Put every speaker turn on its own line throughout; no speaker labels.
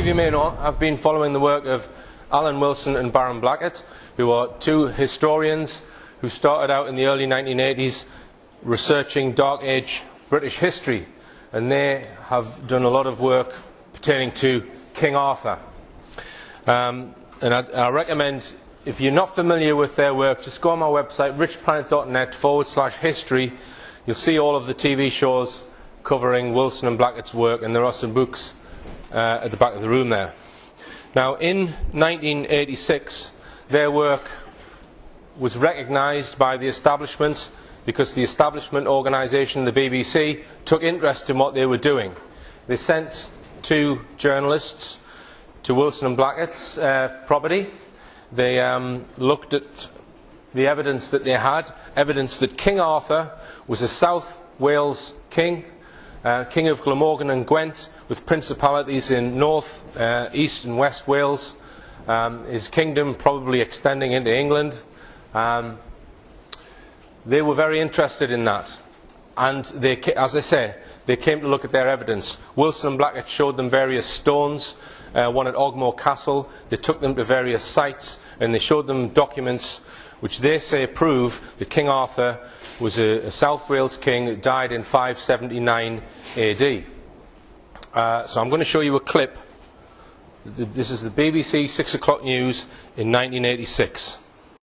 you may know, I've been following the work of Alan Wilson and Baron Blackett, who are two historians who started out in the early 1980s researching Dark Age British history, and they have done a lot of work pertaining to King Arthur. And I recommend, if you're not familiar with their work, just go on my website, richplanet.net/history. You'll see all of the TV shows covering Wilson and Blackett's work, and there are some books at the back of the room there. Now, in 1986, their work was recognised by the establishment because the establishment organisation, the BBC, took interest in what they were doing. They sent two journalists to Wilson and Blackett's property. They looked at the evidence that they had, evidence that King Arthur was a South Wales king, king of Glamorgan and Gwent, with principalities in North, East and West Wales, his kingdom probably extending into England. They were very interested in that, and they, as I say, they came to look at their evidence. Wilson and Blackett showed them various stones, one at Ogmore Castle. They took them to various sites, and they showed them documents which they say prove that King Arthur was a South Wales king that died in 579 AD. So I'm going to show you a clip. This is the BBC 6 o'clock news in 1986.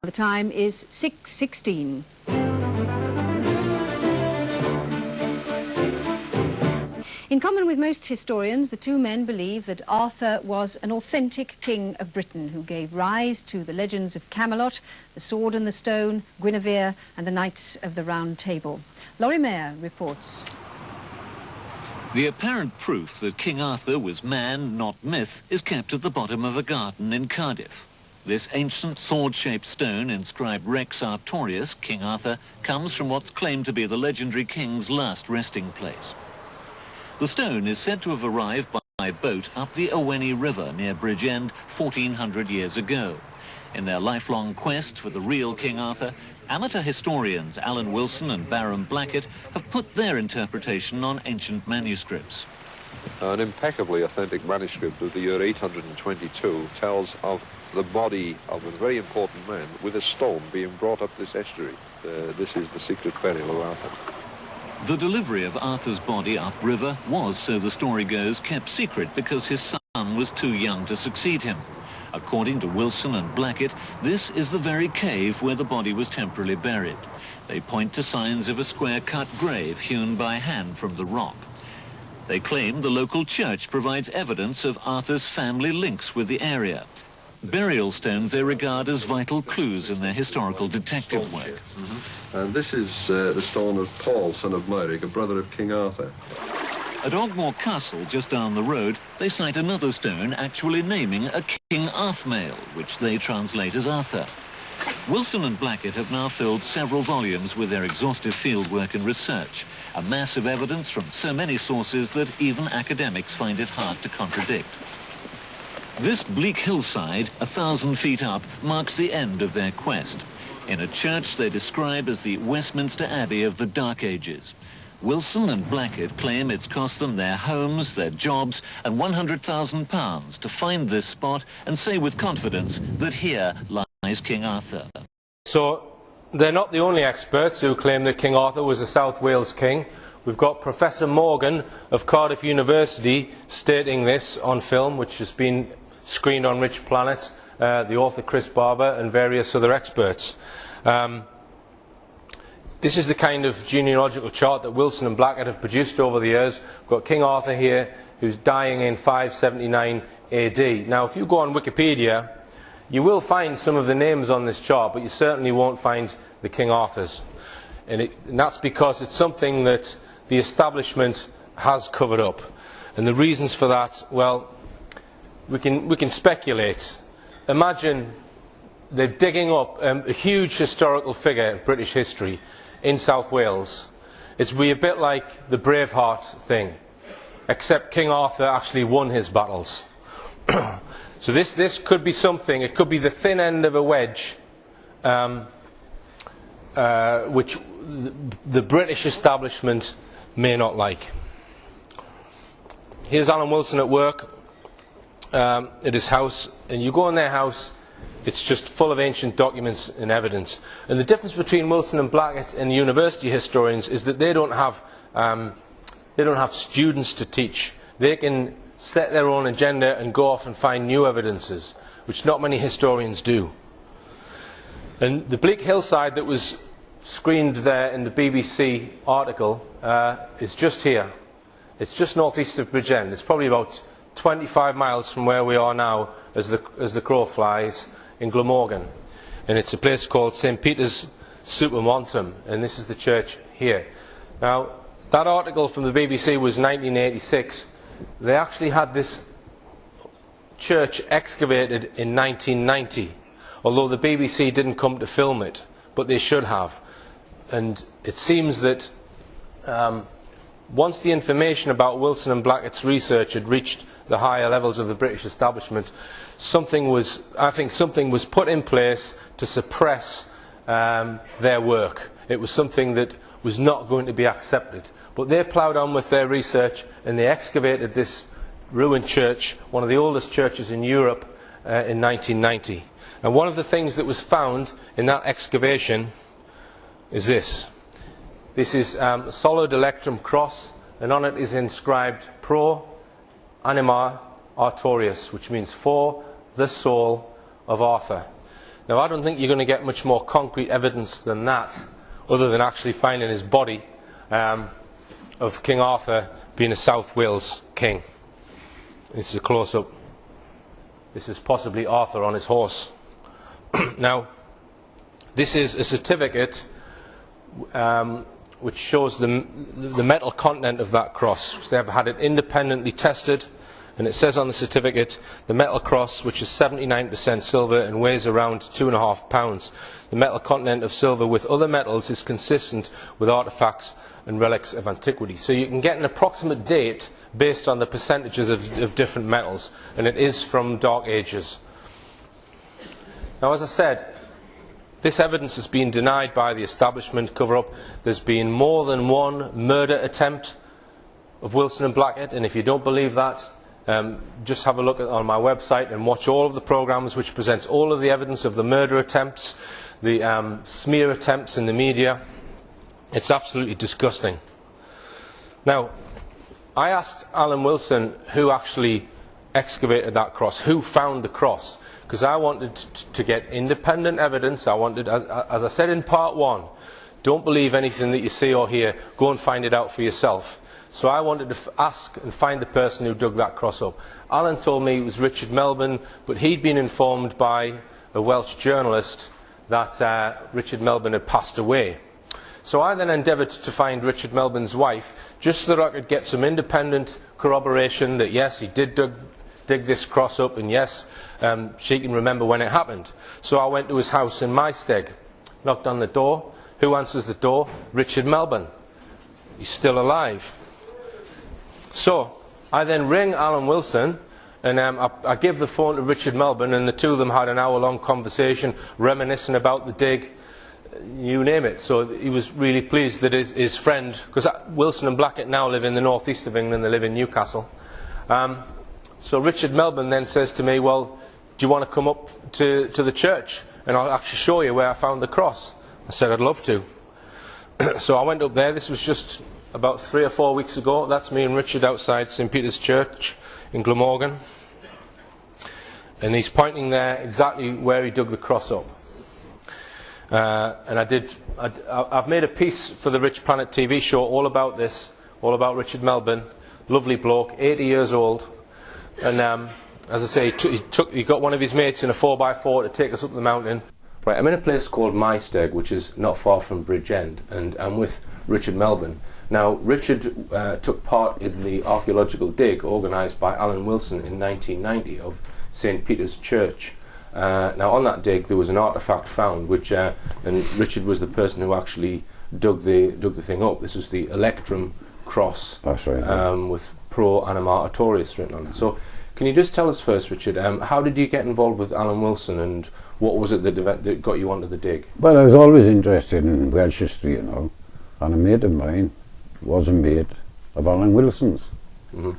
The time is 6:16. In common with most historians, the two men believe that Arthur was an authentic king of Britain who gave rise to the legends of Camelot, the Sword and the Stone, Guinevere and the Knights of the Round Table. Laurie Mayer reports.
The apparent proof that King Arthur was man, not myth, is kept at the bottom of a garden in Cardiff. This ancient sword-shaped stone inscribed Rex Artorius, King Arthur, comes from what's claimed to be the legendary king's last resting place. The stone is said to have arrived by boat up the Owenny River near Bridgend 1400 years ago. In their lifelong quest for the real King Arthur, amateur historians Alan Wilson and Baron Blackett have put their interpretation on ancient manuscripts.
An impeccably authentic manuscript of the year 822 tells of the body of a very important man with a stone being brought up this estuary. This is the secret burial of Arthur.
The delivery of Arthur's body upriver was, so the story goes, kept secret because his son was too young to succeed him. According to Wilson and Blackett, this is the very cave where the body was temporarily buried. They point to signs of a square-cut grave hewn by hand from the rock. They claim the local church provides evidence of Arthur's family links with the area. Burial stones they regard as vital clues in their historical detective work.
And this is the stone of Paul, son of Myrick, a brother of King Arthur.
At Ogmore Castle, just down the road, they cite another stone actually naming a King Arthmail, which they translate as Arthur. Wilson and Blackett have now filled several volumes with their exhaustive fieldwork and research, a mass of evidence from so many sources that even academics find it hard to contradict. This bleak hillside, 1,000 feet up, marks the end of their quest. In a church they describe as the Westminster Abbey of the Dark Ages. Wilson and Blackett claim it's cost them their homes, their jobs, and £100,000 to find this spot and say with confidence that here lies King Arthur.
So they're not the only experts who claim that King Arthur was a South Wales king. We've got Professor Morgan of Cardiff University stating this on film, which has been screened on Richplanet, the author Chris Barber and various other experts. This is the kind of genealogical chart that Wilson and Blackett have produced over the years. We've got King Arthur here, who's dying in 579 AD. Now, if you go on Wikipedia, you will find some of the names on this chart, but you certainly won't find the King Arthurs. And that's because it's something that the establishment has covered up. And the reasons for that, well, we can speculate. Imagine they're digging up a huge historical figure of British history in South Wales. It's a bit like the Braveheart thing, except King Arthur actually won his battles. So this could be something, it could be the thin end of a wedge which the British establishment may not like. Here's Alan Wilson at work at his house, and you go in their house, it's just full of ancient documents and evidence. And the difference between Wilson and Blackett and university historians is that they don't have students to teach. They can set their own agenda and go off and find new evidences, which not many historians do. And the bleak hillside that was screened there in the BBC article is just here. It's just northeast of Bridgend. It's probably about 25 miles from where we are now as the crow flies in Glamorgan. And it's a place called St. Peter's Supermontum, and this is the church here. Now, that article from the BBC was 1986. They actually had this church excavated in 1990, although the BBC didn't come to film it, but they should have. And it seems that once the information about Wilson and Blackett's research had reached the higher levels of the British establishment, I think something was put in place to suppress their work. It was something that was not going to be accepted. But they ploughed on with their research, and they excavated this ruined church, one of the oldest churches in Europe, in 1990. And one of the things that was found in that excavation is this. This is a solid electrum cross, and on it is inscribed Pro Anima Artorius, which means for the soul of Arthur. Now, I don't think you're going to get much more concrete evidence than that, other than actually finding his body of King Arthur being a South Wales king. This is a close-up. This is possibly Arthur on his horse. Now, this is a certificate which shows the metal content of that cross. They have had it independently tested, and it says on the certificate, the metal cross, which is 79% silver and weighs around 2.5 pounds. The metal content of silver with other metals is consistent with artifacts and relics of antiquity. So you can get an approximate date based on the percentages of different metals, and it is from Dark Ages. Now, as I said, this evidence has been denied by the establishment cover-up. There's been more than one murder attempt of Wilson and Blackett, and if you don't believe that, just have a look on my website and watch all of the programmes which presents all of the evidence of the murder attempts, the smear attempts in the media. It's absolutely disgusting. Now, I asked Alan Wilson who actually excavated that cross, who found the cross, because I wanted to get independent evidence. I wanted, as I said in part one, don't believe anything that you see or hear, go and find it out for yourself. So I wanted to ask and find the person who dug that cross up. Alan told me it was Richard Melbourne, but he'd been informed by a Welsh journalist that Richard Melbourne had passed away. So I then endeavoured to find Richard Melbourne's wife, just so that I could get some independent corroboration that yes, he did dig this cross up, and yes, she can remember when it happened. So I went to his house in Maesteg, knocked on the door. Who answers the door? Richard Melbourne. He's still alive. So I then ring Alan Wilson, and I give the phone to Richard Melbourne, and the two of them had an hour-long conversation reminiscing about the dig, you name it. So he was really pleased that his friend, because Wilson and Blackett now live in the northeast of England, they live in Newcastle. So Richard Melbourne then says to me, well, do you want to come up to the church and I'll actually show you where I found the cross? I said I'd love to. So I went up there. This was just about 3 or 4 weeks ago. That's me and Richard outside St. Peter's Church in Glamorgan. And he's pointing there exactly where he dug the cross up. And I've made a piece for the Richplanet TV show all about this, all about Richard Melbourne. Lovely bloke, 80 years old. And as I say, he got one of his mates in a 4x4 to take us up the mountain. Right, I'm in a place called Maesteg, which is not far from Bridgend, and I'm with Richard Melbourne. Now, Richard took part in the archaeological dig organised by Alan Wilson in 1990 of St. Peter's Church. Now, on that dig, there was an artefact found, which, and Richard was the person who actually dug the thing up. This was the Electrum cross. That's right. With Pro Anima Artorius written on it. So, can you just tell us first, Richard, how did you get involved with Alan Wilson, and what was it that got you onto the dig?
Well, I was always interested in Welsh history, you know, and a mate of mine was a mate of Alan Wilson's. Mm-hmm.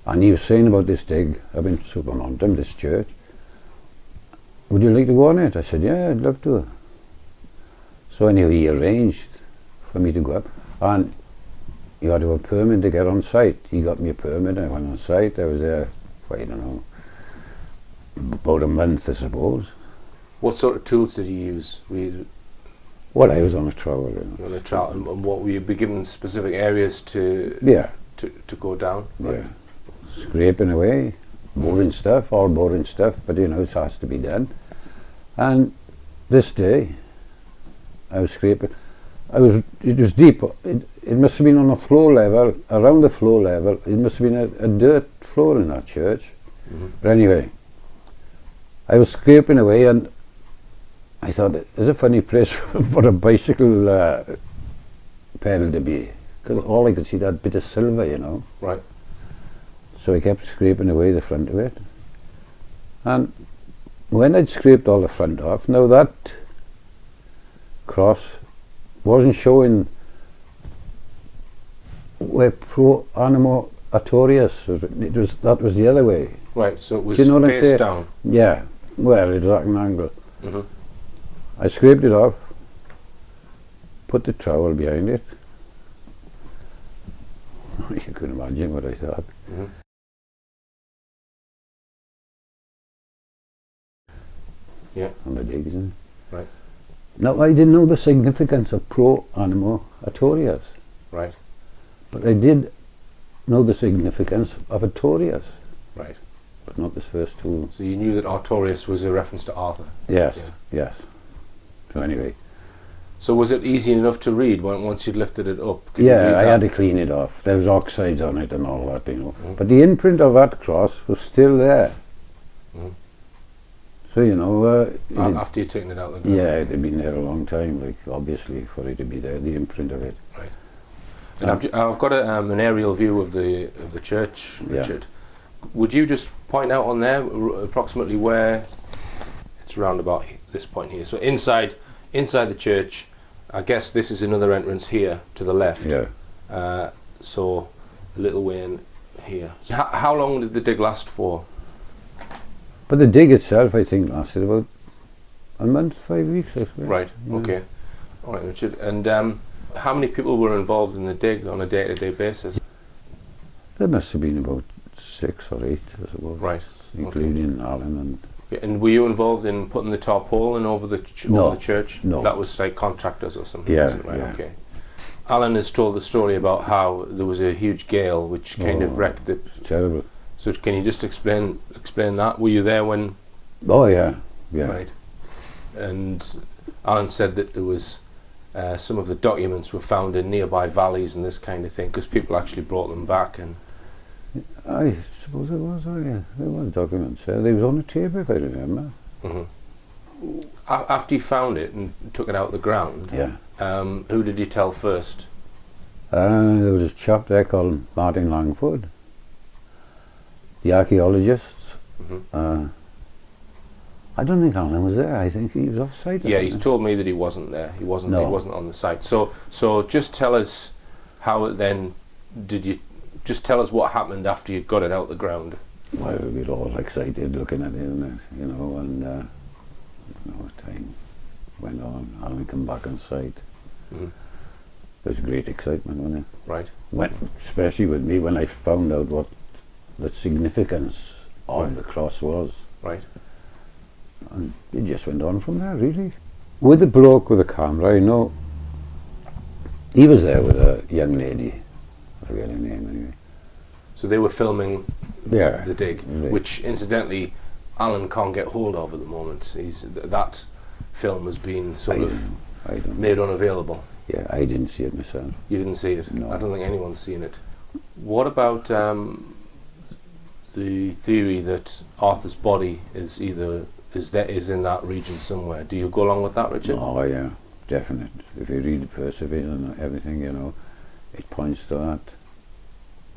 And he was saying about this dig up in Supermountain, this church. Would you like to go on it? I said, yeah, I'd love to. So anyway, he arranged for me to go up. And you had to have a permit to get on site. He got me a permit, I went on site. I was there for, I don't know, about a month, I suppose.
What sort of tools did you use?
Well, I was on a trowel.
On a trowel, and what were you be given specific areas to to go down?
Yeah, scraping away, boring stuff, all boring stuff, but you know, it has to be done. And this day, I was scraping. It was deep. It must have been on a floor level, around the floor level. It must have been a dirt floor in that church. But anyway, I was scraping away, and I thought, it's a funny place for a bicycle pedal to be, because all I could see that bit of silver, you know.
Right.
So I kept scraping away the front of it, and when I'd scraped all the front off, now that cross wasn't showing where pro animo artorius was. That was the other way.
Right. So it was
Do you know what I'm
face
saying?
down.
Yeah. Well, it was at an angle.
Mm-hmm.
I scraped it off, put the trowel behind it. You can imagine what I thought.
Mm-hmm. Yeah.
On the digs.
Right.
Now, I didn't know the significance of pro animo artorius,
Right.
but I did know the significance of artorius,
Right.
but not this first two.
So you knew that Artorius was a reference to Arthur.
Yes,
Yeah.
yes. So anyway,
So was it easy enough to read once you'd lifted it up? Could you
yeah,
read
I
that?
had to clean it off. There was oxides on it and all that, you know. But the imprint of that cross was still there.
Mhm.
So, you know,
After you'd taken it out the ground.
yeah, it had been there a long time, like, obviously, for it to be there, the imprint of it.
Right. And I've got an aerial view of the church,
Yeah.
Richard. Would you just point out on there approximately where it's around about this point here? So inside the church, I guess this is another entrance here to the left.
Yeah.
So a little way in here. So how long did the dig last for?
But the dig itself, I think, lasted about a month, 5 weeks, I suppose.
Right.
Yeah.
Okay. All right, Richard. And how many people were involved in the dig on a day-to-day basis?
There must have been about 6 or 8, I suppose.
Right.
Including Alan and...
And were you involved in putting the tarpaulin over the over the church?
No.
That was like contractors or something.
Yeah,
wasn't it? Right.
yeah.
Okay. Alan has told the story about how there was a huge gale which kind of wrecked the.
It's terrible.
So can you just explain that? Were you there when?
Oh, yeah, yeah.
Right. And Alan said that there was some of the documents were found in nearby valleys and this kind of thing because people actually brought them back and.
I suppose it was, oh yeah, there was documents there. They was on the tape, if I remember.
Mm-hmm. After you found it and took it out of the ground,
Yeah.
Who did you tell first?
There was a chap there called Martin Langford, the archaeologists.
Mm-hmm.
I don't think Alan was there. I think he was off site. Or
Yeah,
something.
he's told me that he wasn't there. He wasn't.
No.
He wasn't on the site. So just tell us how it then did you. Just tell us what happened after you got it out the ground.
Well, we were all excited looking at it, and time went on. Alan come back on site.
Mm-hmm.
There was great excitement, wasn't it?
Right.
Especially with me when I found out what the significance of
Right.
the cross was.
Right.
And it just went on from there, really. With the bloke with the camera, I know, he was there with a young lady. I forget her name anyway.
So they were filming
Yeah.
the dig,
Right.
which incidentally Alan can't get hold of at the moment. That film has been sort of
I don't.
made unavailable.
Yeah, I didn't see it myself.
You didn't see it.
No.
I don't think anyone's seen it. What about the theory that Arthur's body is in that region somewhere? Do you go along with that, Richard?
Oh yeah, definite. If you read the Perseverance and everything, it points to that.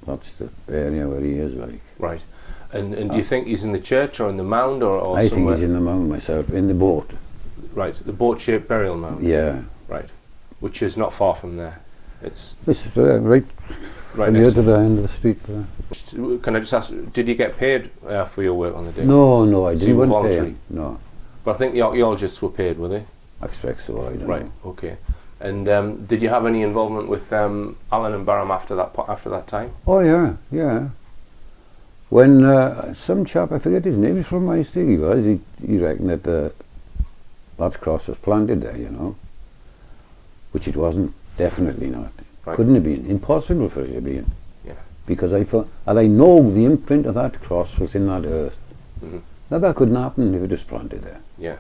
That's the area where he is, like.
Right. And do you think he's in the church or in the mound or
I
somewhere?
think he's in the mound myself, in the boat.
Right, the boat-shaped burial mound.
Yeah.
Right, which is not far from there. It's
This is right
Right
from here to the end of the street there.
Can I just ask, did you get paid for your work on the dig?
No, no, I
So you
didn't
were
want to pay
voluntary?
him. No,
But I think the archaeologists were paid, were they?
I expect so, I don't
Right,
know.
okay. And did you have any involvement with Allen and Barham after that time?
Oh yeah, yeah. When some chap, I forget his name, he's from my state, he reckoned that that cross was planted there, you know, which it wasn't, definitely not.
Right.
Couldn't have been, impossible for it to have been.
Yeah.
Because I thought, and I know the imprint of that cross was in that earth.
Mm-hmm.
Now that couldn't happen if it was planted there.
Yeah.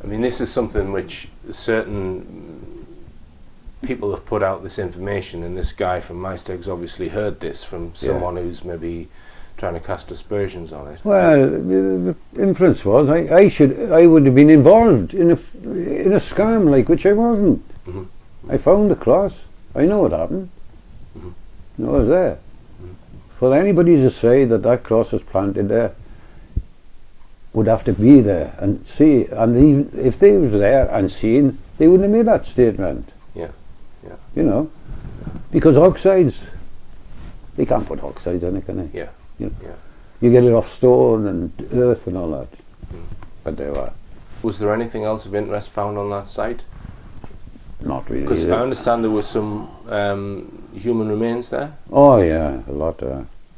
I mean, this is something which certain people have put out this information, and this guy from Mysteg's obviously heard this from someone who's maybe trying to cast aspersions on it.
Well, the inference was I would have been involved in a scam like which I wasn't.
Mm-hmm.
I found the cross. I know what happened.
Mm-hmm.
No, it was there.
Mm-hmm.
For anybody to say that that cross was planted there would have to be there and see. And even if they was there and seen, they wouldn't have made that statement.
Yeah, yeah.
You know, because oxides, they can't put oxides on it, can they?
Yeah.
You know,
Yeah.
you get it off stone and earth and all that.
Mm.
But they were
Was there anything else of interest found on that site?
not really.
Because I understand there were some human remains there.
Oh yeah, a lot.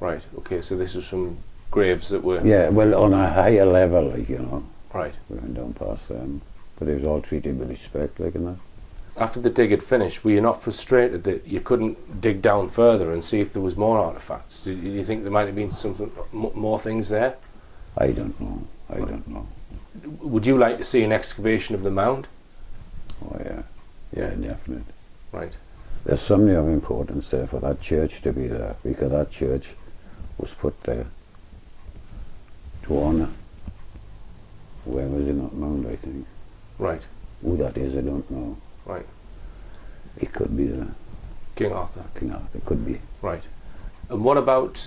Right. Okay. So this was some graves that were.
Yeah, well, on a higher level, like, you know,
Right.
we went down past them, but it was all treated with respect, like, and that.
After the dig had finished, were you not frustrated that you couldn't dig down further and see if there was more artifacts? Did you think there might have been something more things there?
I don't know. I don't know.
Would you like to see an excavation of the mound?
Oh yeah, yeah, definite.
Right.
There's something of importance there for that church to be there, because that church was put there to honour whoever's in that mound, I think.
Right.
Who that is, I don't know.
Right.
It could be the
King Arthur.
King Arthur, it could be.
Right. And what about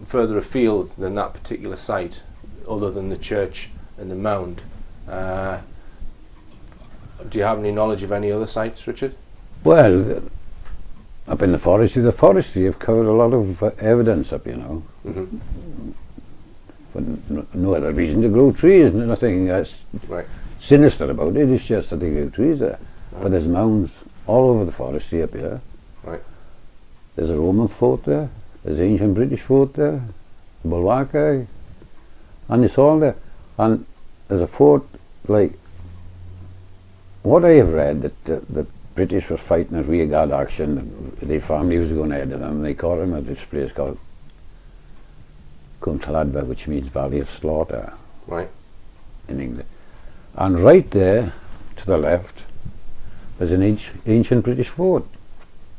further afield than that particular site, other than the church and the mound? Do you have any knowledge of any other sites, Richard?
Well, up in the forestry have covered a lot of evidence up, you know.
Mm-hmm.
For no other reason to grow trees, nothing
Right.
sinister about it, it's just that they grow trees there.
Right.
But there's mounds all over the forestry up here.
Right.
There's a Roman fort there, there's ancient British fort there, the Bulwark, and it's all there. And there's a fort, like, what I have read, that the British were fighting a rearguard action, their family was going ahead of them, and they caught them at this place called Cwmlladfa, which means Valley of Slaughter
Right.
in England. And right there, to the left, there's an ancient British fort.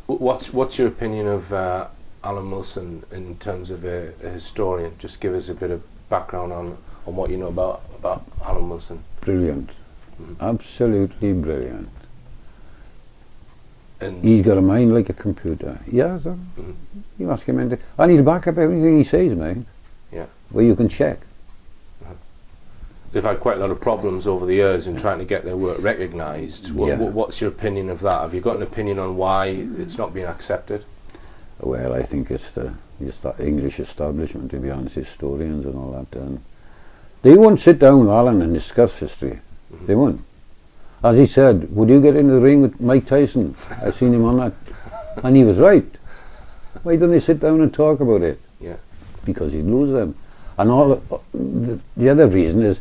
What's your opinion of Alan Wilson in terms of a historian? Just give us a bit of background on what you know about Alan Wilson.
Brilliant.
Mm-hmm.
Absolutely brilliant.
And
He's got a mind like a computer. Yes,
Mhm.
you ask him anything. And he'll back up everything he says, man.
Yeah.
Well, you can check.
they've had quite a lot of problems over the years in trying to get their work recognised.
Yeah.
What's your opinion of that? Have you got an opinion on why it's not being accepted?
Well, I think it's the English establishment, to be honest, historians and all that. And they won't sit down with Alan and discuss history.
Mm-hmm.
They won't. As he said, would you get in the ring with Mike Tyson? I've seen him on that. And he was right. Why don't they sit down and talk about it?
Yeah.
Because he'd lose them. And the other reason is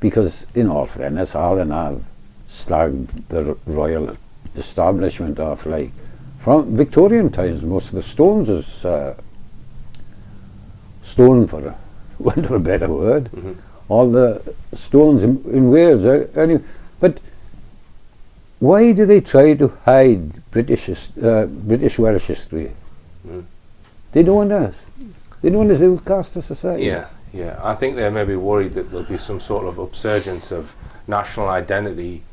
because, in all fairness, Alan have slagged the royal establishment off, like, from Victorian times. Most of the stones is stolen, for want of a better word.
Mm-hmm.
All the stones in Wales. But why do they try to hide British Welsh history?
Mm.
They don't want us. They don't want us to cast a society.
Yeah, yeah. I think they're maybe worried that there'll be some sort of upsurgence of national identity,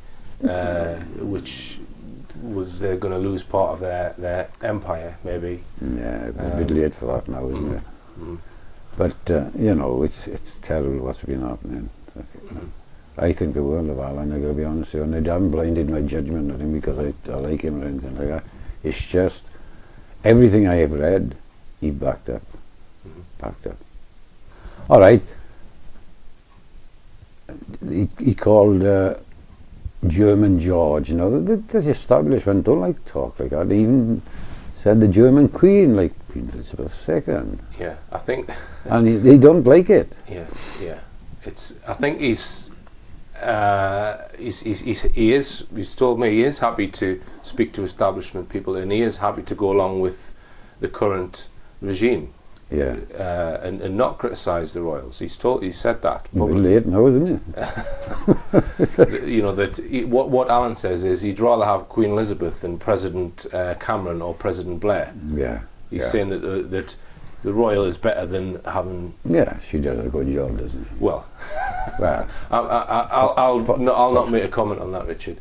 which was they're going to lose part of their empire, maybe.
Yeah, a bit late for that now, isn't it?
Mm.
But you know, it's terrible what's been happening. I think the world of Alan, I got to be honest with you, and I haven't blinded my judgment on him because I like him or anything like that. It's just everything I have read, he backed up. Backed up. All right. He called German George. You know, the establishment don't like talk like that. They even said the German Queen, like Queen Elizabeth II.
Yeah, I think.
And they don't like it.
Yeah, yeah. I think he's told me he is happy to speak to establishment people, and he is happy to go along with the current regime.
Yeah.
And not criticise the royals. He said that.
But late now, isn't it?
You know that what Alan says is he'd rather have Queen Elizabeth than President Cameron or President Blair.
Yeah.
He's saying that the royal is better than having.
Yeah, she does a good job, doesn't she?
Well,
well,
I'll not make a comment on that, Richard.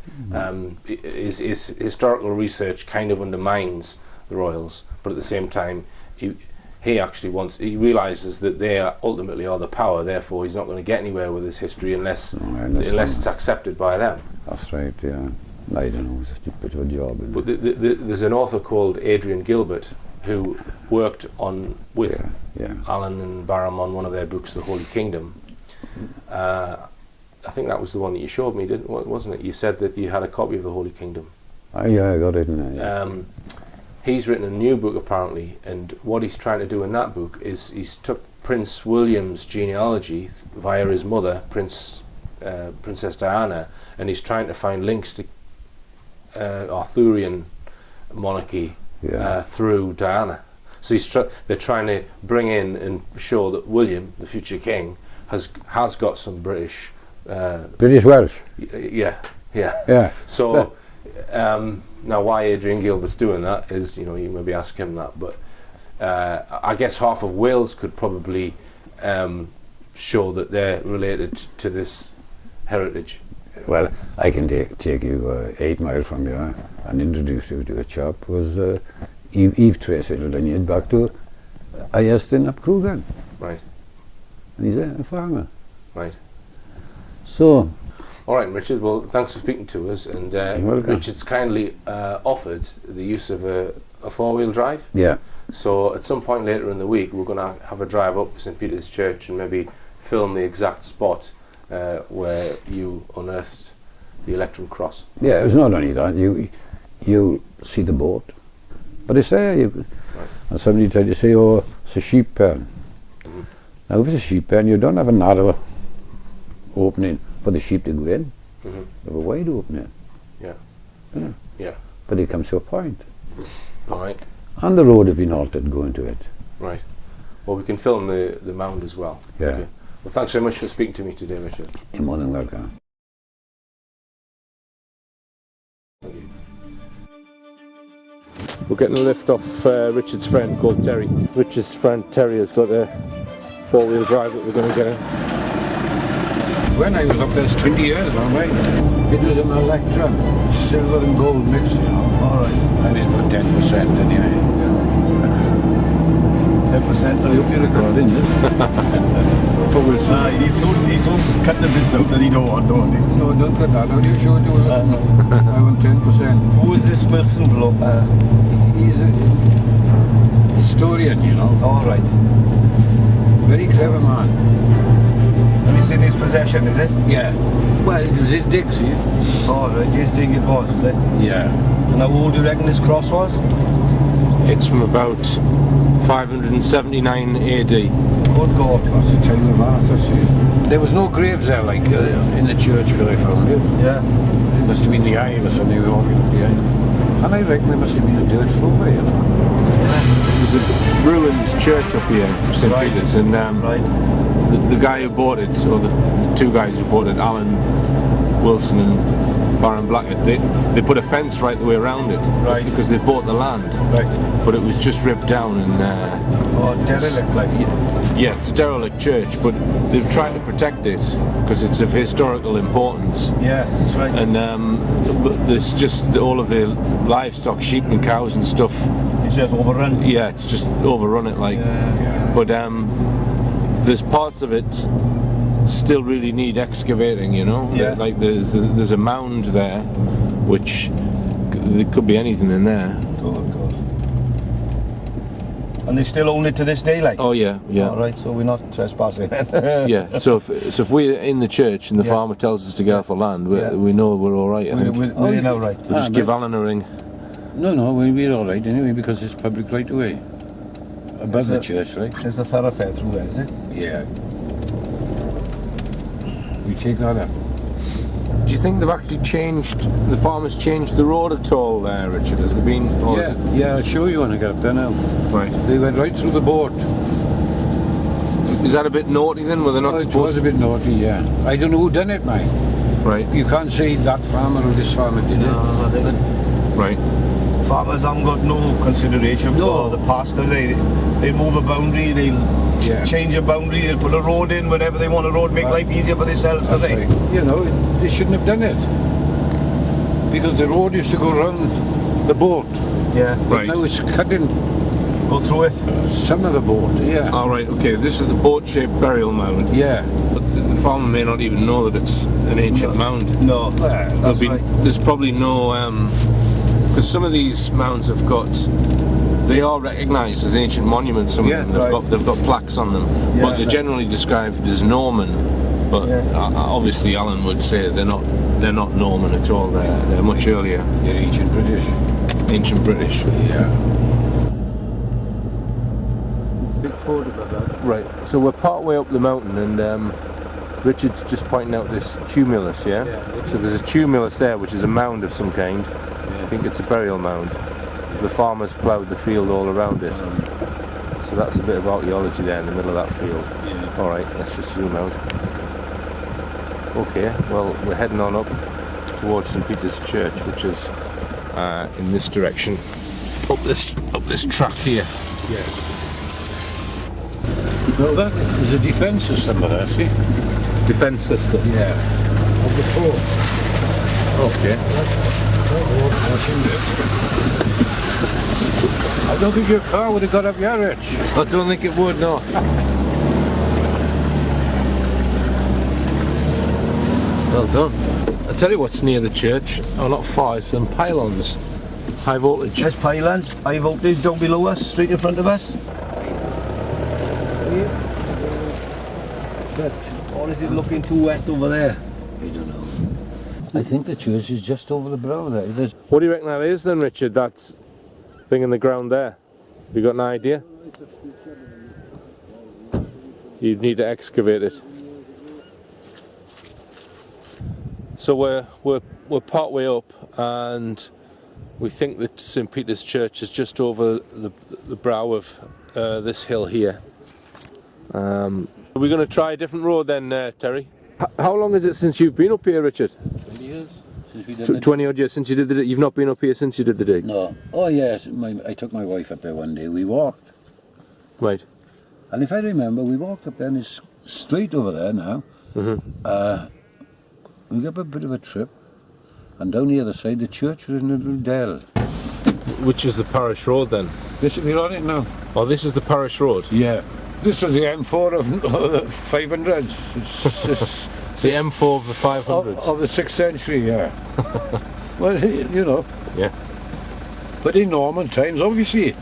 His historical research kind of undermines the royals, but at the same time, he actually realises that they ultimately are the power. Therefore, he's not going to get anywhere with his history unless it's accepted by them.
That's right. Yeah, I don't know. It's a bit of a job.
But there's an author called Adrian Gilbert who worked with Alan and Barham on one of their books, The Holy Kingdom. I think that was the one that you showed me, wasn't it? You said that you had a copy of The Holy Kingdom.
Yeah, I got it. Yeah.
He's written a new book apparently, and what he's trying to do in that book is he's took Prince William's genealogy via his mother, Princess Diana, and he's trying to find links to Arthurian monarchy through Diana. So they're trying to bring in and show that William, the future king, has got some British
Welsh.
Yeah. So. Now, why Adrian Gilbert's doing that is, you maybe ask him that, but I guess half of Wales could probably show that they're related to this heritage.
Well, I can take you 8 miles from here and introduce you to a chap who was Eve traced his lineage back to Ayeston up Crugan.
Right.
And he's a farmer.
Right.
So.
All right, Richard. Well, thanks for speaking to us. And Richard's kindly offered the use of a 4-wheel drive.
Yeah.
So at some point later in the week, we're going to have a drive up to St Peter's Church and maybe film the exact spot where you unearthed the Electrum Cross.
Yeah, it's not only that. You see the boat, but it's there. And somebody tried to say, "Oh, it's a sheep pen." Mm-hmm. Now, if it's a sheep pen, you don't have a narrow opening for the sheep to go in. Mm-hmm. You have a wide opening. Yeah. But it comes to a point.
All right.
And the road has been altered going to it.
Right. Well, we can film the mound as well.
Yeah.
Okay. Well, thanks very much for speaking to me today, Richard.
You're more than welcome.
We're getting a lift off Richard's friend called Terry. Richard's friend Terry has got a 4-wheel drive that we're going to get in.
When I was up there, it's 20 years now, mate. It was an Electra, silver and gold mixed, All right. I mean, for 10% anyway. 10%? I hope you're recording this.
He's so cut the bits out that he don't want, don't he?
No, don't cut that out. You sure do. I want 10%.
Who is this Wilson bloke?
He's a historian,
All right.
Very clever man.
And it's in his possession, is it?
Yeah. Well, it was his Dixie.
All right, his thing it was it?
Yeah.
And how old do you reckon this cross was?
It's from about 579 AD.
Good God.
That's the time of Arthur, see. There was no graves there, like, in the church where I found it.
Yeah.
It must have been the aisle or something, walking up the aisle. And I reckon there must have been a dirt floor there,
There's a ruined church up here, St Peter's, and the guy who bought it, or the two guys who bought it, Alan Wilson and Baron Blackett, they put a fence right the way around it, because they bought the land.
Right.
But it was just ripped down and.
Derelict, like.
Yeah, it's a derelict church, but they've tried to protect it because it's of historical importance.
Yeah, that's right.
And there's just all of the livestock, sheep and cows and stuff.
It's just overrun.
Yeah, it's just overrun it, like.
Yeah.
But there's parts of it still really need excavating,
Yeah.
Like there's a mound there, which there could be anything in there.
God. And they still own it to this day, like?
Oh yeah, yeah.
All right, so we're not trespassing.
Yeah, so if we're in the church and the farmer tells us to get off the land, we know we're all right, I think.
We're now right.
We'll just give Alan a ring.
No, we're all right anyway, because it's public right away. Above the church, right?
There's a thoroughfare through there, is it?
Yeah. We take that up.
Do you think they've actually changed, the farmers changed the road at all there, Richard? Has there been... Or is it...
Yeah, I'll show you when I get up there now.
Right.
They went right through the board.
Is that a bit naughty then? Were they not
It
supposed
was
to?
a bit naughty, yeah. I don't know who done it, mate.
Right.
You can't say that farmer or this farmer did it.
Right.
Farmers haven't got no consideration for the pasture. They move a boundary, they'll change a boundary, they'll put a road in, whatever they want a road, make life easier for themselves, do they?
Right. You know, they shouldn't have done it. Because the road used to go round the boat.
Yeah.
Right.
Now it's cutting
Go through it.
some of the boat, yeah.
All right, okay, this is the boat-shaped burial mound.
Yeah.
But the farmer may not even know that it's an ancient mound.
No, that's right.
There's probably no... because some of these mounds have got... They are recognised as ancient monuments, some of them. They've got plaques on them. But they're generally described as Norman. But obviously Alan would say they're not Norman at all, they're much earlier.
They're ancient British.
Ancient British.
Yeah.
Big photograph of that.
Right, so we're part way up the mountain and Richard's just pointing out this tumulus, yeah? So there's a tumulus there which is a mound of some kind. I think it's a burial mound. The farmers ploughed the field all around it. So that's a bit of archaeology there in the middle of that field.
Yeah.
Alright, let's just zoom out. Okay, well we're heading on up towards St Peter's Church, which is in this direction. Up this track here.
Yeah. Well, that is a defence system there, see?
Defence system?
Yeah. Of the fort.
Okay.
Watching this. I don't think your car would have got up here, Rich.
I don't think it would, no. Well done. I'll tell you what's near the church, or not far, is some pylons. High voltage.
There's pylons, high voltage down below us, straight in front of us. Or is it looking too wet over there?
I don't know. I think the church is just over the brow there.
What do you reckon that is then, Richard, that thing in the ground there? You got an idea? You'd need to excavate it. So we're part way up and we think that St Peter's Church is just over the brow of this hill here. Are we going to try a different road then, Terry? How long is it since you've been up here, Richard?
20 years since we did it.
20 odd years since you did the dig? You've not been up here since you did the dig?
No. Oh yes, I took my wife up there one day. We walked.
Right.
And if I remember, we walked up there and it's straight over there now. We got a bit of a trip. And down the other side, the church was in a little dell.
Which is the parish road then?
We're on it now.
Oh, this is the parish road?
Yeah. This was the M4 of the 500s.
The M4 of the 500s?
Of the 6th century, yeah. Well, you know.
Yeah.
But in Norman times, obviously,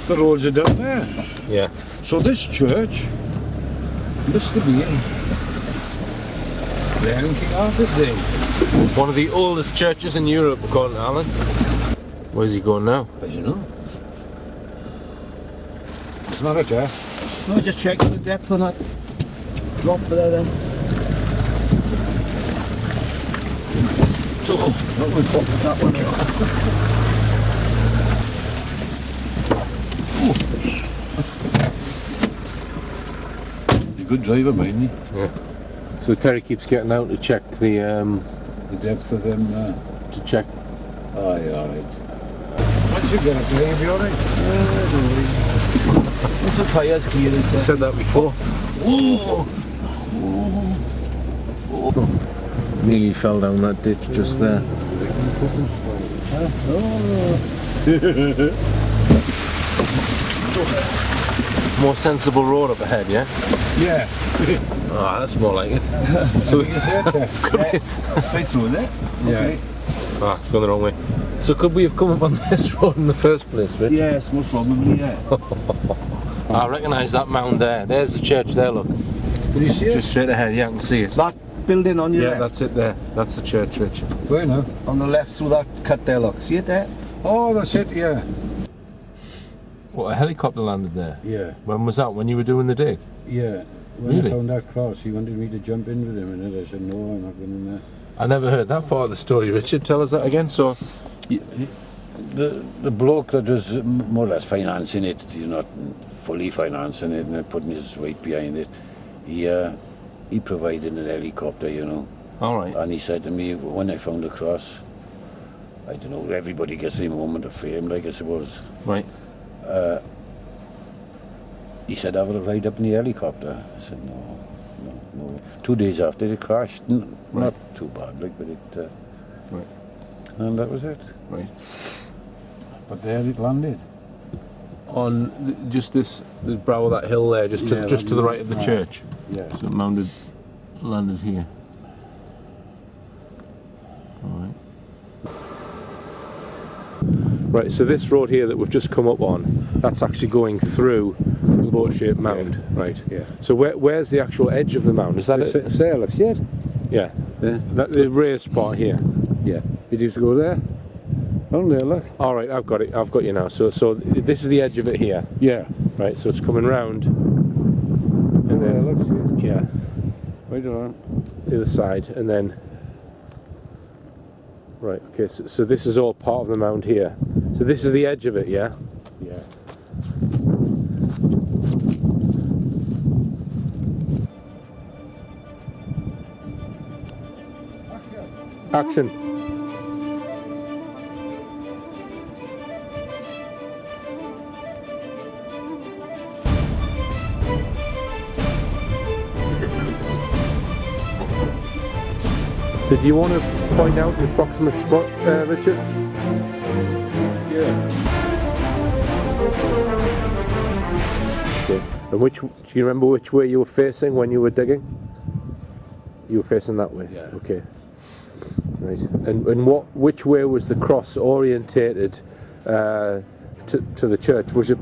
the roads are down there.
Yeah.
So this church must have been there in King Arthur's days.
One of the oldest churches in Europe, according to Alan. Where's he going now?
I don't know. It's not it, yeah?
No, just checking the depth on that drop there then.
So, that one pop that one out. He's a good driver, mind he?
Yeah. So Terry keeps getting out to check the
depth of them.
to check.
Oh, yeah, alright. Once you get up there, you'll be alright. Don't worry.
Once the tyres clear, they
I said that before.
Oh.
Nearly fell down that ditch just there. More sensible road up ahead, yeah?
Yeah.
Ah, that's more like it. So
You said that.
straight through there.
Yeah.
Okay.
Ah, it's going the wrong way. So could we have come up on this road in the first place, Rich?
Yes, most probably, yeah.
I recognise that mound there. There's the church there, look.
Did you see it?
Just straight ahead, yeah, I can see it.
That building on your
Yeah,
left?
that's it there. That's the church, Rich.
Where now?
On the left through that cut there, look. See it there?
Oh, that's it, yeah.
What, a helicopter landed there?
Yeah,
When was that? When you were doing the dig?
yeah. When
Really?
I found that cross, he wanted me to jump in with him, and I said, no, I'm not going in there.
I never heard that part of the story, Richard. Tell us that again. So,
The bloke that was more or less financing it, he's not fully financing it and putting his weight behind it, he provided an helicopter, you know.
all right.
And he said to me, when I found the cross, I don't know, everybody gets a moment of fame, like I suppose.
Right.
He said, have a ride up in the helicopter. I said, no. 2 days after it crashed, not too bad, like, but it,
Right.
and that was it.
Right.
But there it landed.
On just the brow of that hill there, just to the right of the church.
Yeah.
So it landed here. All right. Right, so this road here that we've just come up on, that's actually going through the boat-shaped mound.
Yeah.
Right.
Yeah.
So where's the actual edge of the mound? Is that it?
It's there, look, see it?
Yeah.
Yeah.
That the raised part here.
Yeah. You need to go there? On there, look.
All right, I've got it. I've got you now. So this is the edge of it here.
Yeah.
Right. So it's coming round, and
There,
then
look, see it?
yeah,
Right on.
the other side, and then. Right. Okay. So this is all part of the mound here. So this is the edge of it, yeah.
Yeah.
Action. So do you want to point out the approximate spot, Richard?
Yeah.
Okay. And do you remember which way you were facing when you were digging? You were facing that way?
Yeah.
Okay. Right. And which way was the cross orientated to the church? Was it?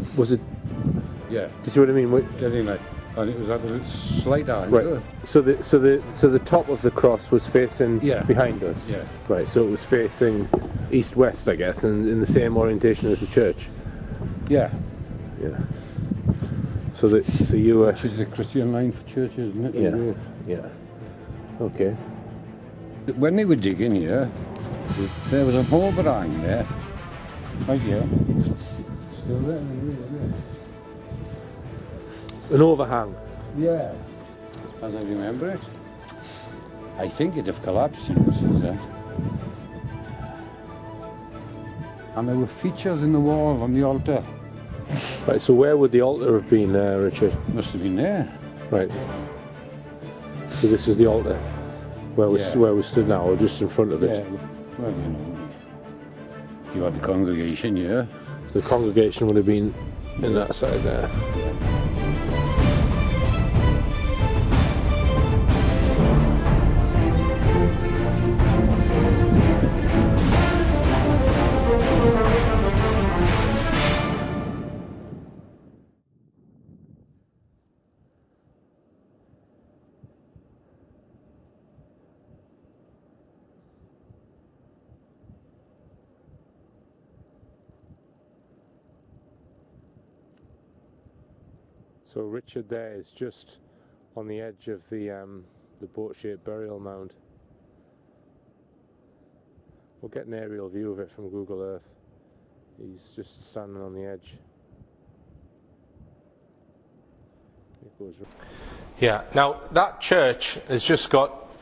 Yeah.
Do you see what I mean?
Getting like, and it was at a slight angle.
Right. So the top of the cross was facing behind us.
Yeah.
Right. So it was facing east-west, I guess, and in the same orientation as the church.
Yeah.
Yeah. So you were.
Which is the Christian line for churches, isn't it?
Yeah. Yeah. Okay.
When they were digging here, there was an overhang there. Right here. Still there, isn't
An overhang.
it? Yeah. As I remember it. I think it'd have collapsed, you know, since then. And there were features in the wall on the altar.
Right. So where would the altar have been, Richard?
Must have been there.
Right. So this is the altar, where we stood now, or just in front of it.
Yeah. Well, you know, you had the congregation here.
So the congregation would have been in that side there. So Richard there is just on the edge of the boat-shaped burial mound. We'll get an aerial view of it from Google Earth. He's just standing on the edge. It goes. Yeah. Now that church has just got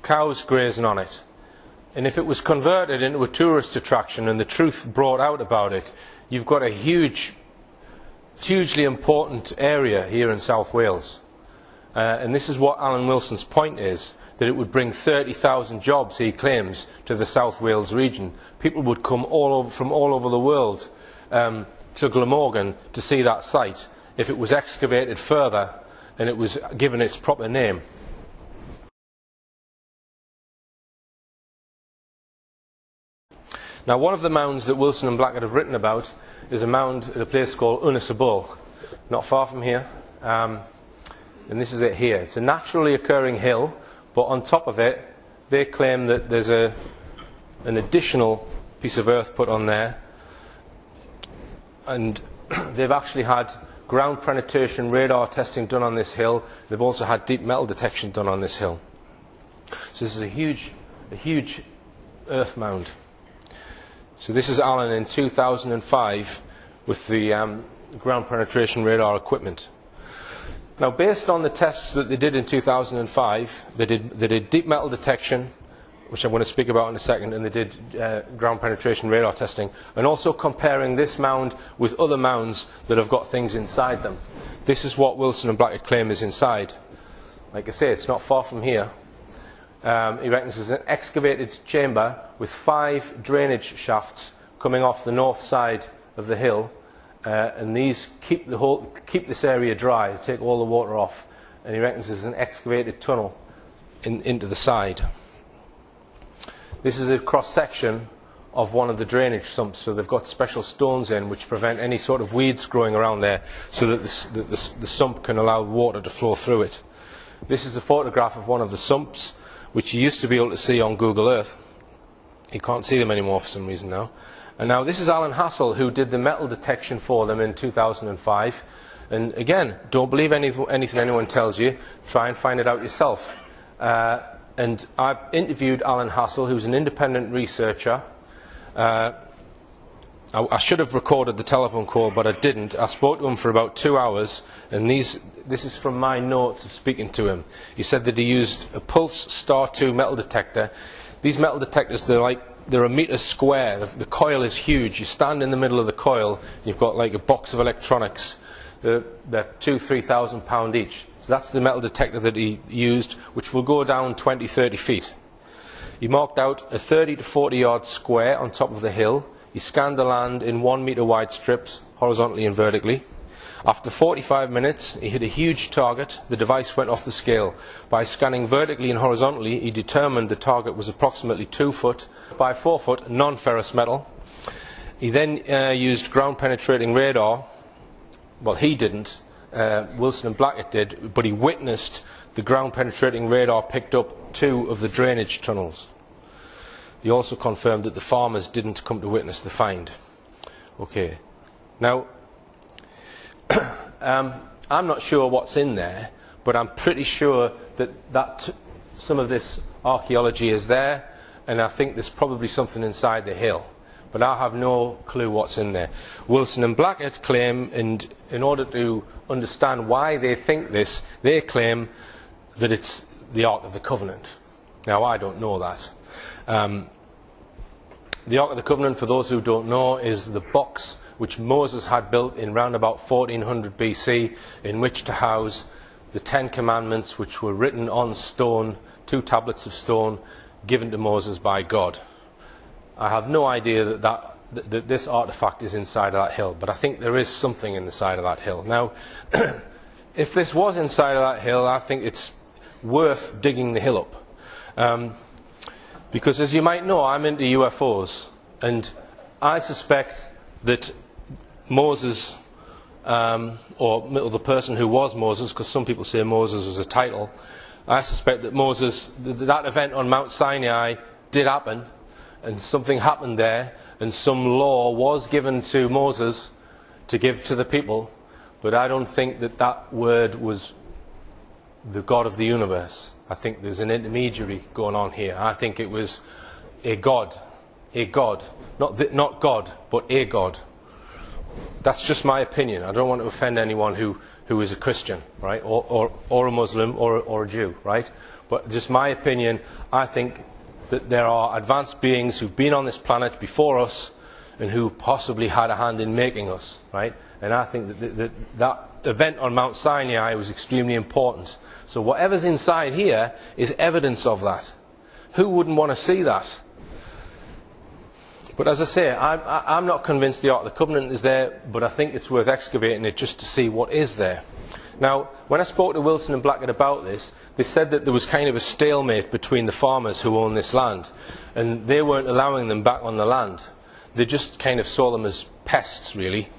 cows grazing on it, and if it was converted into a tourist attraction and the truth brought out about it, you've got a hugely important area here in South Wales. And this is what Alan Wilson's point is, that it would bring 30,000 jobs, he claims, to the South Wales region. People would come from all over the world to Glamorgan to see that site if it was excavated further and it was given its proper name. Now, one of the mounds that Wilson and Blackett have written about is a mound at a place called Unisabul, not far from here. And this is it here. It's a naturally occurring hill, but on top of it, they claim that there's an additional piece of earth put on there, and they've actually had ground penetration radar testing done on this hill. They've also had deep metal detection done on this hill. So this is a huge earth mound. So this is Alan in 2005 with the ground penetration radar equipment. Now, based on the tests that they did in 2005, they did deep metal detection, which I'm going to speak about in a second, and they did ground penetration radar testing, and also comparing this mound with other mounds that have got things inside them. This is what Wilson and Blackett claim is inside. Like I say, it's not far from here. He reckons there's an excavated chamber with 5 drainage shafts coming off the north side of the hill, and these keep this area dry, take all the water off. And he reckons there's an excavated tunnel into the side. This is a cross-section of one of the drainage sumps, so they've got special stones in which prevent any sort of weeds growing around there, so that the sump can allow water to flow through it. This is a photograph of one of the sumps, which you used to be able to see on Google Earth. You can't see them anymore for some reason now. And now this is Alan Hassel, who did the metal detection for them in 2005. And again, don't believe anything anyone tells you. Try and find it out yourself. And I've interviewed Alan Hassel, who's an independent researcher. I should have recorded the telephone call, but I didn't. I spoke to him for about 2 hours, and this is from my notes of speaking to him. He said that he used a Pulse Star 2 metal detector. These metal detectors, they're a metre square. The coil is huge. You stand in the middle of the coil, and you've got like a box of electronics. They're £2,000–3,000 each. So that's the metal detector that he used, which will go down 20–30 feet. He marked out a 30 to 40 yard square on top of the hill. He scanned the land in 1 metre wide strips, horizontally and vertically. After 45 minutes, he hit a huge target. The device went off the scale. By scanning vertically and horizontally, he determined the target was approximately 2 foot by 4 foot non-ferrous metal. He then used ground penetrating radar. Well, he didn't. Wilson and Blackett did, but he witnessed the ground penetrating radar picked up 2 of the drainage tunnels. He also confirmed that the farmers didn't come to witness the find. Okay. Now, I'm not sure what's in there, but I'm pretty sure that some of this archaeology is there, and I think there's probably something inside the hill. But I have no clue what's in there. Wilson and Blackett claim, and in order to understand why they think this, they claim that it's the Ark of the Covenant. Now, I don't know that. The Ark of the Covenant, for those who don't know, is the box which Moses had built in round about 1400 BC, in which to house the 10 Commandments, which were written on stone, 2 tablets of stone, given to Moses by God. I have no idea that this artifact is inside of that hill, but I think there is something in the side of that hill. Now, if this was inside of that hill, I think it's worth digging the hill up. Because as you might know, I'm into UFOs, and I suspect that Moses, or the person who was Moses, because some people say Moses was a title, I suspect that that event on Mount Sinai did happen, and something happened there, and some law was given to Moses to give to the people, but I don't think that word was the God of the universe. I think there's an intermediary going on here. I think it was a God, not God, but a God. That's just my opinion. I don't want to offend anyone who is a Christian, right, or a Muslim, or a Jew, right? But just my opinion, I think that there are advanced beings who've been on this planet before us and who possibly had a hand in making us, right? And I think that event on Mount Sinai was extremely important. So whatever's inside here is evidence of that. Who wouldn't want to see that? But as I say, I'm not convinced the Ark of the Covenant is there, but I think it's worth excavating it just to see what is there. Now, when I spoke to Wilson and Blackett about this, they said that there was kind of a stalemate between the farmers who own this land, and they weren't allowing them back on the land. They just kind of saw them as pests, really.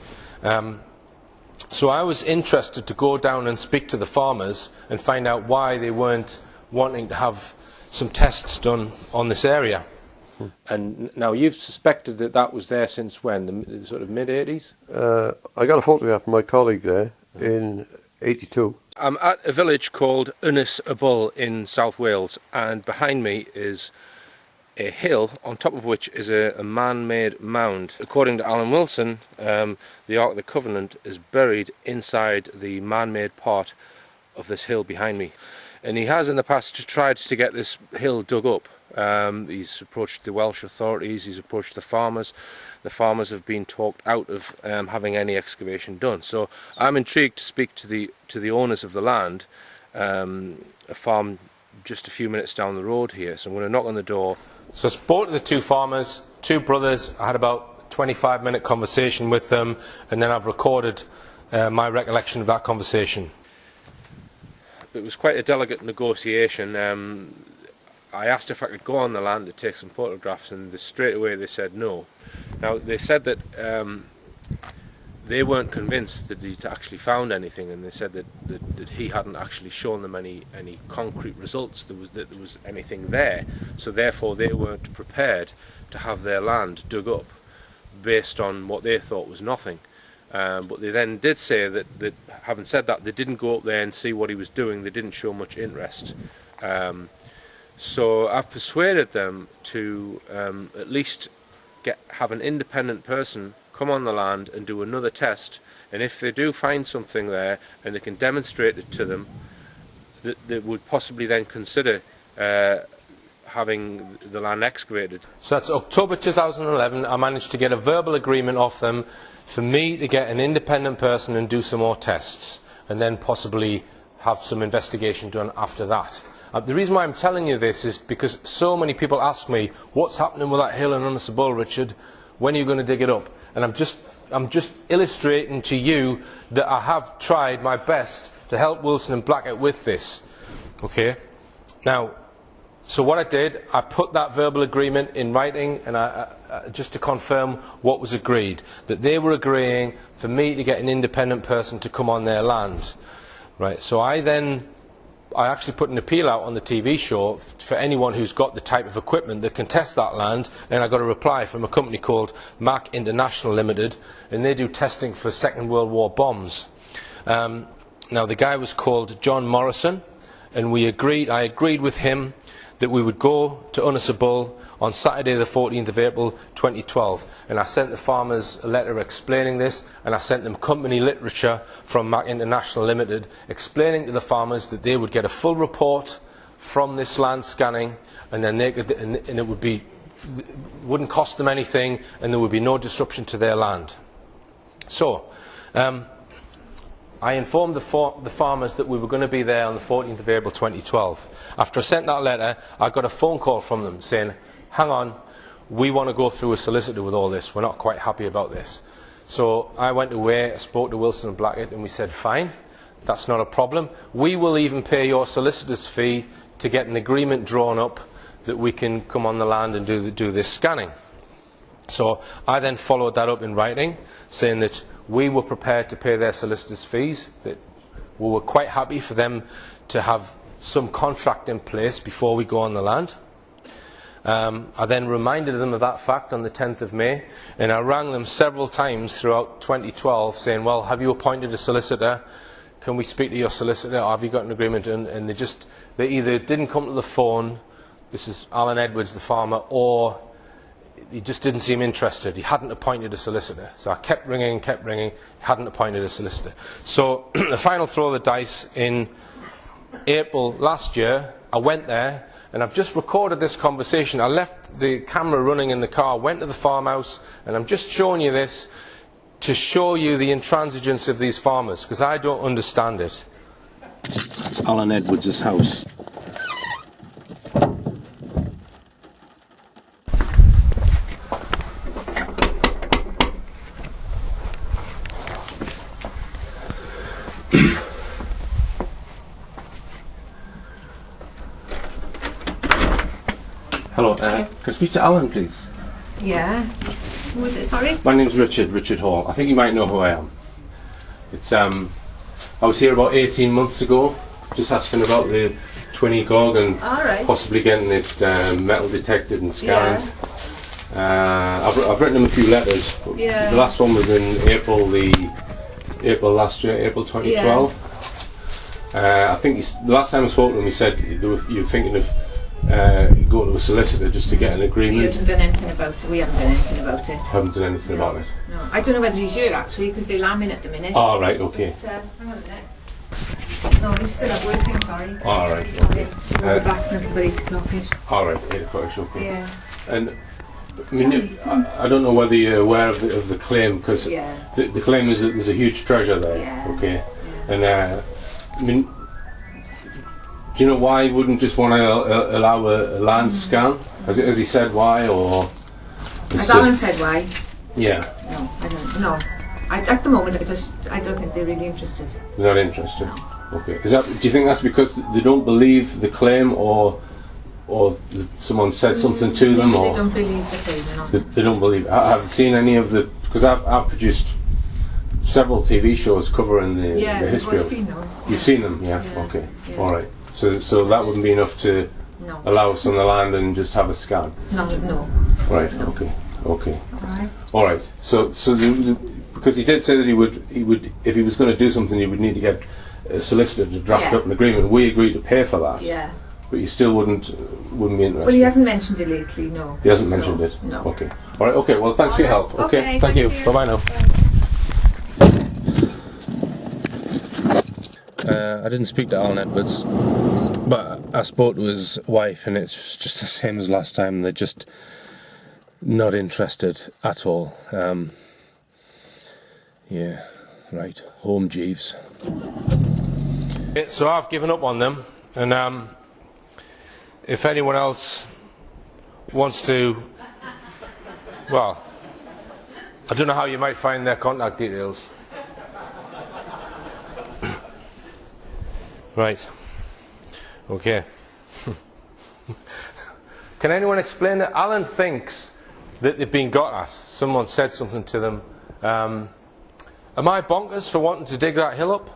So I was interested to go down and speak to the farmers and find out why they weren't wanting to have some tests done on this area. And now you've suspected that that was there since when? The sort of mid-80s?
I got a photograph from my colleague there in 82.
I'm at a village called Ynys y Bull in South Wales, and behind me is a hill on top of which is a man-made mound. According to Alan Wilson, the Ark of the Covenant is buried inside the man-made part of this hill behind me. And he has in the past tried to get this hill dug up. He's approached the Welsh authorities, he's approached the farmers. The farmers have been talked out of having any excavation done. So I'm intrigued to speak to the owners of the land, a farm just a few minutes down the road here. So I'm going to knock on the door. So I spoke to the two farmers, two brothers. I had about a 25-minute conversation with them, and then I've recorded my recollection of that conversation. It was quite a delicate negotiation. I asked if I could go on the land to take some photographs, and straight away they said no. Now, they said that they weren't convinced that he'd actually found anything, and they said that he hadn't actually shown them any concrete results, that there was anything there, so therefore they weren't prepared to have their land dug up based on what they thought was nothing. But they then did say that having said that, they didn't go up there and see what he was doing. They didn't show much interest. So I've persuaded them to at least have an independent person come on the land and do another test, and if they do find something there and they can demonstrate it to them, that they would possibly then consider having the land excavated. So that's October 2011. I managed to get a verbal agreement off them for me to get an independent person and do some more tests, and then possibly have some investigation done after that. The reason why I'm telling you this is because so many people ask me, what's happening with that hill in Ynys y Bull, Richard? When are you going to dig it up? And I'm just illustrating to you that I have tried my best to help Wilson and Blackett with this. Okay? Now, so what I did, I put that verbal agreement in writing, and just to confirm what was agreed, that they were agreeing for me to get an independent person to come on their land. Right, so I actually put an appeal out on the TV show for anyone who's got the type of equipment that can test that land, and I got a reply from a company called Mac International Limited, and they do testing for Second World War bombs. Now the guy was called John Morrison, and I agreed with him that we would go to Ynys y Bull on Saturday the 14th of April 2012, and I sent the farmers a letter explaining this, and I sent them company literature from Mac International Limited explaining to the farmers that they would get a full report from this land scanning, and then and it wouldn't cost them anything, and there would be no disruption to their land. So I informed the farmers that we were going to be there on the 14th of April 2012. After I sent that letter, I got a phone call from them saying, hang on, we want to go through a solicitor with all this. We're not quite happy about this. So I went away, I spoke to Wilson and Blackett, and we said, fine, that's not a problem. We will even pay your solicitor's fee to get an agreement drawn up that we can come on the land and do this scanning. So I then followed that up in writing, saying that we were prepared to pay their solicitors' fees, that we were quite happy for them to have some contract in place before we go on the land. I then reminded them of that fact on the 10th of May, and I rang them several times throughout 2012 saying, well, have you appointed a solicitor? Can we speak to your solicitor? Or have you got an agreement? And they either didn't come to the phone, this is Alan Edwards, the farmer, or he just didn't seem interested. He hadn't appointed a solicitor. So I kept ringing, he hadn't appointed a solicitor. So the final throw of the dice in April last year, I went there, and I've just recorded this conversation. I left the camera running in the car, went to the farmhouse, and I'm just showing you this to show you the intransigence of these farmers, because I don't understand it. That's Alan Edwards' house. Hello, can I speak to Alan, please?
Yeah. Who is it, sorry?
My name's Richard Hall. I think you might know who I am. It's I was here about 18 months ago, just asking about the Twin Gorg and possibly getting it metal detected and scanned. Yeah. I've written him a few letters. But the last one was in April last year, April 2012. I think the last time I spoke to him, he said you were thinking of going to a solicitor just to get an agreement.
He hasn't done anything about it. We haven't done anything about it.
Haven't done anything about it.
No, I don't know whether he's here actually, because they're lambing at the minute.
Oh, right, okay.
But, hang on a minute. No, he's still at work, I'm sorry.
All right, okay.
We'll be back until about 8 o'clock.
All right, 8 o'clock, okay.
Yeah.
And I mean, I don't know whether you're aware of the claim, because the claim is that there's a huge treasure there.
Yeah.
Okay. And I mean, do you know why he wouldn't just want to allow a land scan? Has he said why, or?
Has Alan said why?
Yeah.
No, I don't. No. At the moment, I don't think they're really interested.
They're not interested. Okay. Do you think that's because they don't believe the claim, or someone said something to them, or
they don't believe the claim?
They don't believe. Have you seen any of the? Because I've produced several TV shows covering the history of.
Seen those.
You've seen them, yeah. Okay. Yeah. All right. So that wouldn't be enough to allow us on the land and just have a scan.
No.
Right.
No.
Okay.
All right.
All right. So because he did say that he would if he was going to do something, he would need to get a solicitor to draft up an agreement. We agreed to pay for that.
Yeah.
But you still wouldn't be interested.
Well, he hasn't mentioned it lately. No.
He hasn't mentioned it.
No.
Okay. All right. Okay. Well, thanks for your help. Okay. Thank you. Bye bye now. I didn't speak to Alan Edwards, but I spoke to his wife, and it's just the same as last time. They're just not interested at all. Yeah, right. Home Jeeves. So I've given up on them, and if anyone else wants to, well, I don't know how you might find their contact details. Right. Okay. Can anyone explain it? Alan thinks that they've been got at. Someone said something to them. Am I bonkers for wanting to dig that hill up?